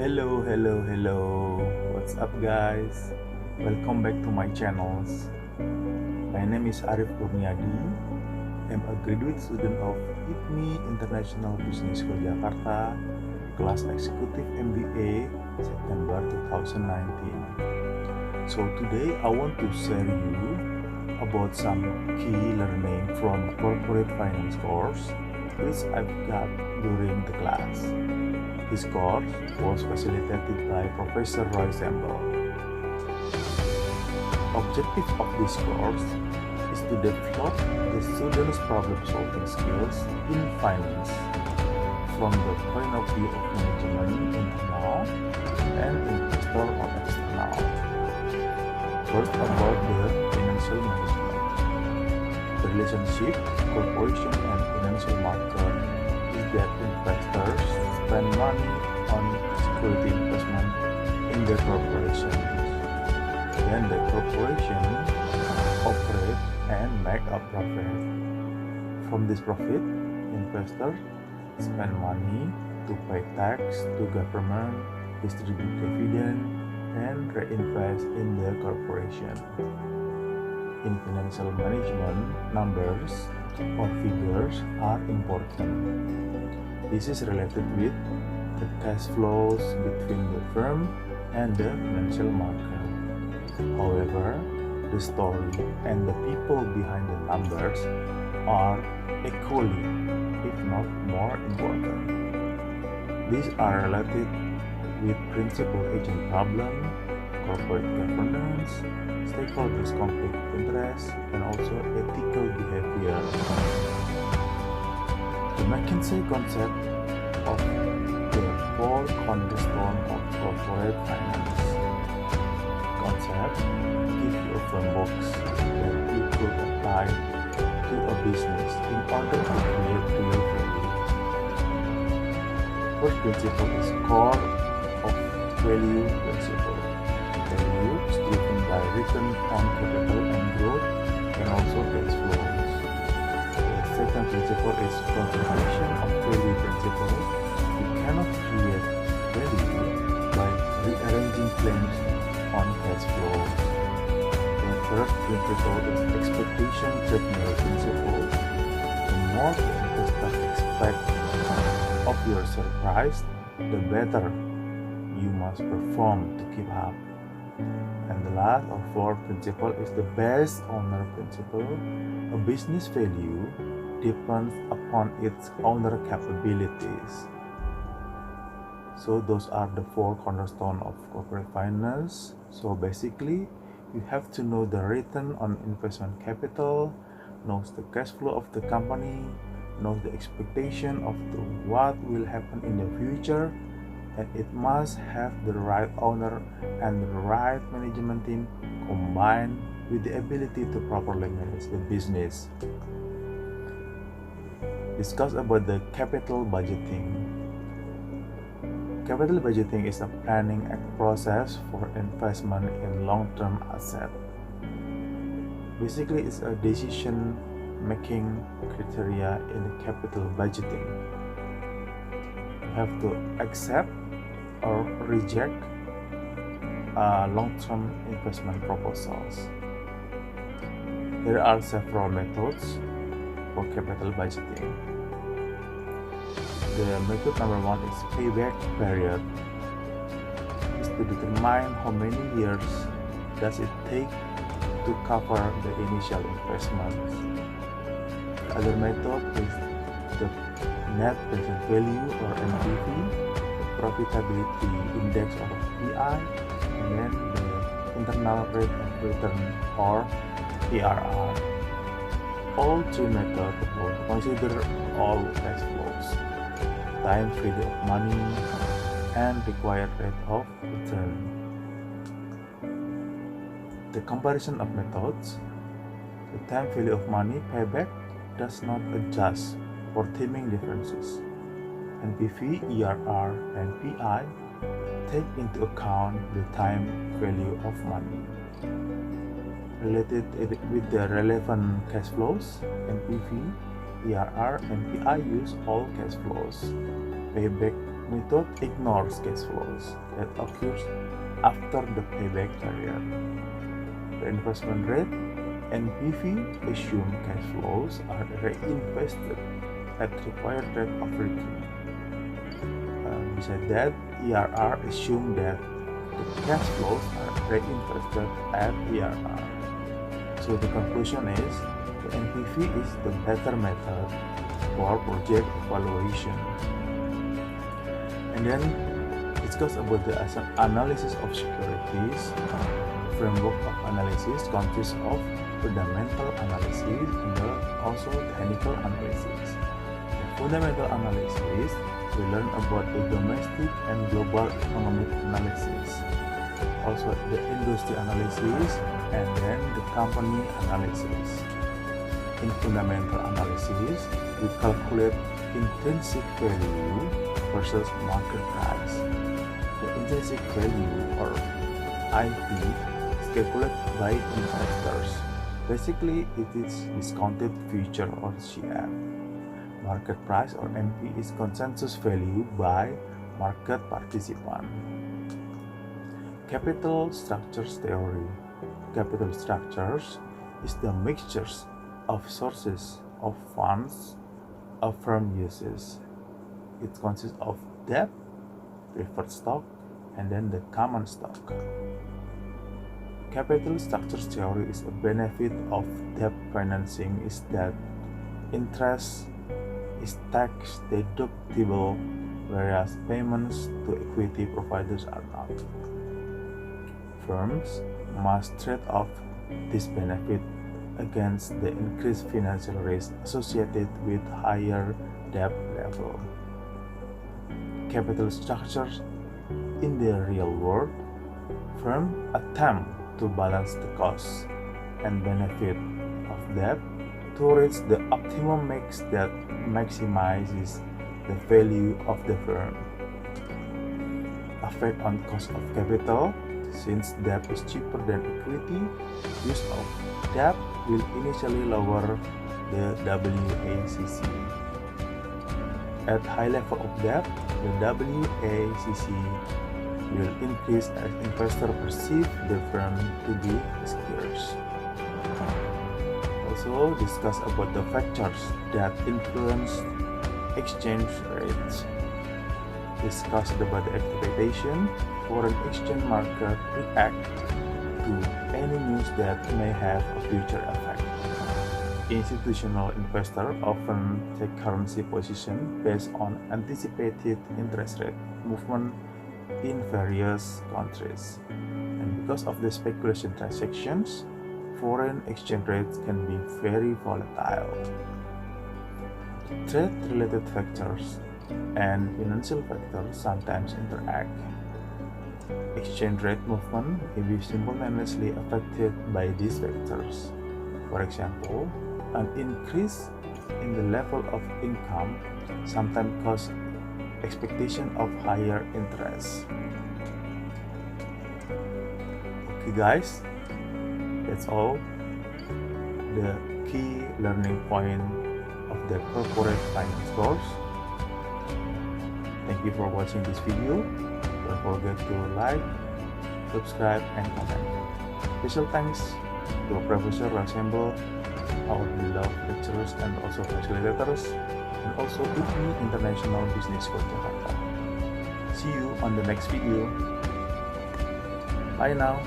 Hello. What's up, guys? Welcome back to my channels. My name is Arif Kurniadi. I'm a graduate student of IPMI International Business School Jakarta, class Executive MBA, September 2019. So today I want to share you about some key learning from corporate finance course which I've got during the class. This course was facilitated by Professor Roy Sembel. Objective of this course is to develop the students' problem-solving skills in finance from the point of view of management internal and investor or external. First, about the financial management. The relationship, corporation and financial market is that investors spend money on security investment in their corporations. Then the corporation operate and make a profit. From this profit, investors spend money to pay tax to government, distribute dividend, and reinvest in the corporation. In financial management, numbers or figures are important. This is related with the cash flows between the firm and the financial market. However, the story and the people behind the numbers are equally, if not more important. These are related with principal-agent problem, corporate governance, stakeholders conflict of interest, and also ethical behavior. The McKinsey concept of the four cornerstones of corporate finance concept gives you a framework that you could apply to a business in order to create real value. First principle is core of value principle. Value is driven by return on capital and growth and also cash flows. The second principle is continuation of value principle. You cannot create value by rearranging claims on cash flow. The third principle is expectation treadmill principle. The more the investor expect of your share price, the better you must perform to keep up. And the last or fourth principle is the best owner principle. A business value depends upon its owner capabilities. So those are the four cornerstones of corporate finance. So basically, you have to know the return on investment capital, knows the cash flow of the company, knows the expectation of what will happen in the future, and it must have the right owner and the right management team combined with the ability to properly manage the business. Discuss about the capital budgeting. Capital budgeting is a planning process for investment in long-term assets. Basically, it's a decision-making criteria in the capital budgeting. You have to accept or reject long-term investment proposals. There are several methods for capital budgeting. The method number one is payback period. Is to determine how many years does it take to cover the initial investments. The other method is the net present value or NPV, the profitability index or PI, and then the internal rate of return or IRR. All three methods will consider all cash flows, time value of money, and required rate of return. The comparison of methods, the time value of money payback does not adjust for timing differences. NPV, IRR, and PI take into account the time value of money. Related with the relevant cash flows, NPV, IRR, and PI use all cash flows. Payback method ignores cash flows that occurs after the payback period. The investment rate NPV assume cash flows are reinvested at required rate of return. Besides that, ERR assume that the cash flows are reinvested at ERR. So the conclusion is the NPV is the better method for project evaluation. And then discuss about the analysis of securities. Framework of analysis consists of fundamental analysis and also technical analysis. The fundamental analysis, we learn about the domestic and global economic analysis, also the industry analysis, and then the company analysis. In fundamental analysis, we calculate intrinsic value versus market price. The intrinsic value, or IP, is calculated by investors. Basically, it is discounted future, or CF. Market price, or MP, is consensus value by market participant. Capital structures theory. Capital structures is the mixtures of sources of funds a firm uses. It consists of debt, preferred stock, and then the common stock. Capital structures theory is a benefit of debt financing is that interest is tax deductible, whereas payments to equity providers are not. Firms must trade off this benefit against the increased financial risk associated with higher debt level. Capital structures in the real world, firms attempt to balance the cost and benefit of debt to reach the optimum mix that maximizes the value of the firm. Effect on cost of capital. Since debt is cheaper than equity, use of debt will initially lower the WACC. At high level of debt, the WACC will increase as investors perceive the firm to be riskier. Also discuss about the factors that influence exchange rates. Discuss about the expectation foreign exchange market react to any news that may have a future effect. Institutional investors often take currency position based on anticipated interest rate movement in various countries. And because of the speculation transactions, foreign exchange rates can be very volatile. Trade-related factors and financial factors sometimes interact. Exchange rate movement may be simultaneously affected by these factors. For example, an increase in the level of income sometimes causes expectation of higher interest. Okay guys, that's all the key learning point of the corporate finance course. Thank you for watching this video. Don't forget to like, subscribe, and comment. Special thanks to Professor Roy Sembel, our beloved lecturers and also facilitators, and also IPMI International Business School Jakarta. See you on the next video. Bye now.